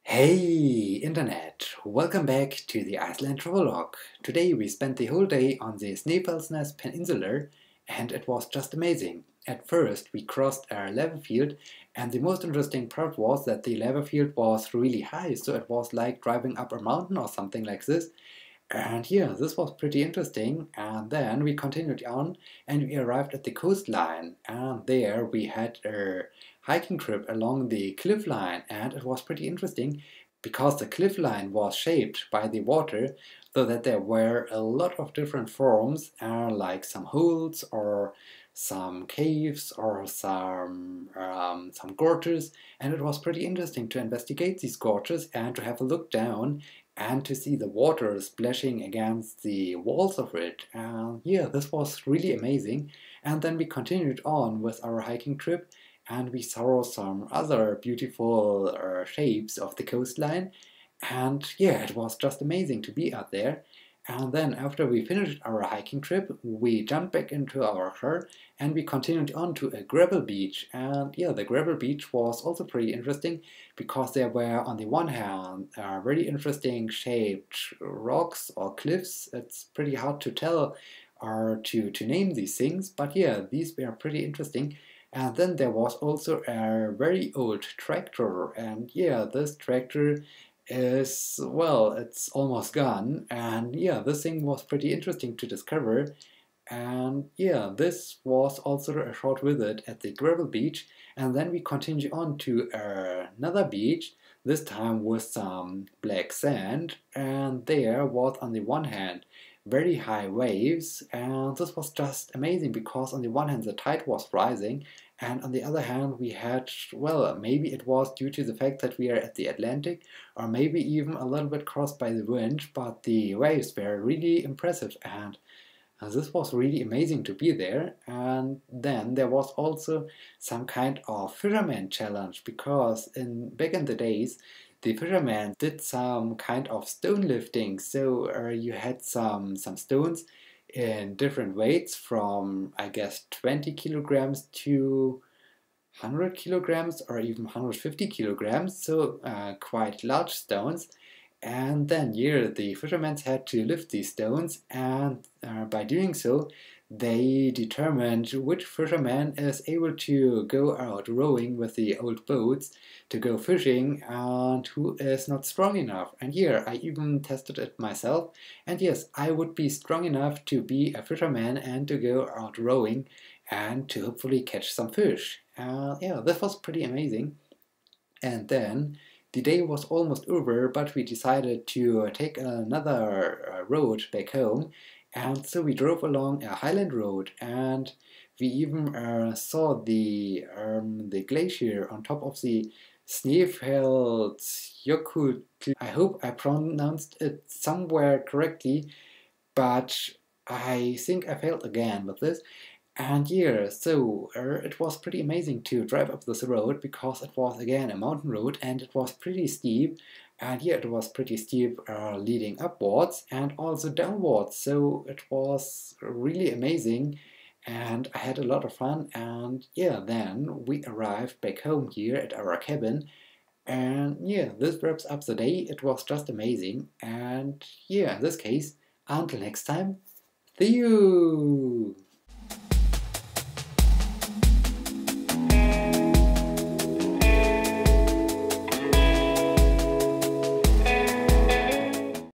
Hey Internet! Welcome back to the Iceland travelogue. Today we spent the whole day on the Snæfellsnes Peninsula and it was just amazing. At first we crossed a lava field and the most interesting part was that the lava field was really high, so it was like driving up a mountain or something like this. And yeah, this was pretty interesting. And then we continued on and we arrived at the coastline. And there we had a hiking trip along the cliff line. And it was pretty interesting because the cliff line was shaped by the water so that there were a lot of different forms, like some holes or some caves or some gorges. And it was pretty interesting to investigate these gorges and to have a look down and to see the water splashing against the walls of it. And yeah, this was really amazing. And then we continued on with our hiking trip and we saw some other beautiful shapes of the coastline. And yeah, it was just amazing to be out there. And then after we finished our hiking trip, we jumped back into our car and we continued on to a gravel beach. And yeah, the gravel beach was also pretty interesting because there were on the one hand very interesting shaped rocks or cliffs. It's pretty hard to tell or to name these things, but yeah, these were pretty interesting. And then there was also a very old tractor, and yeah, this tractor is, well, it's almost gone. And yeah, this thing was pretty interesting to discover. And yeah, this was also a short visit at the gravel beach. And then we continue on to another beach, this time with some black sand. And there was on the one hand very high waves, and this was just amazing because on the one hand the tide was rising, and on the other hand we had, well, maybe it was due to the fact that we are at the Atlantic, or maybe even a little bit caused by the wind, but the waves were really impressive, and this was really amazing to be there. And then there was also some kind of fisherman challenge because back in the days the fishermen did some kind of stone lifting. So you had some stones in different weights from, I guess, 20 kilograms to 100 kilograms or even 150 kilograms, so quite large stones. And then here the fishermen had to lift these stones, and by doing so they determined which fisherman is able to go out rowing with the old boats to go fishing and who is not strong enough. And here I even tested it myself, and yes, I would be strong enough to be a fisherman and to go out rowing and to hopefully catch some fish. Yeah, this was pretty amazing. And then the day was almost over, but we decided to take another road back home. And so we drove along a highland road, and we even saw the glacier on top of the Snæfellsjökull. I hope I pronounced it somewhere correctly, but I think I failed again with this. And yeah, so it was pretty amazing to drive up this road because it was again a mountain road and it was pretty steep. And yeah, it was pretty steep leading upwards and also downwards. So it was really amazing and I had a lot of fun. And yeah, then we arrived back home here at our cabin. And yeah, this wraps up the day. It was just amazing. And yeah, in this case, until next time, see you!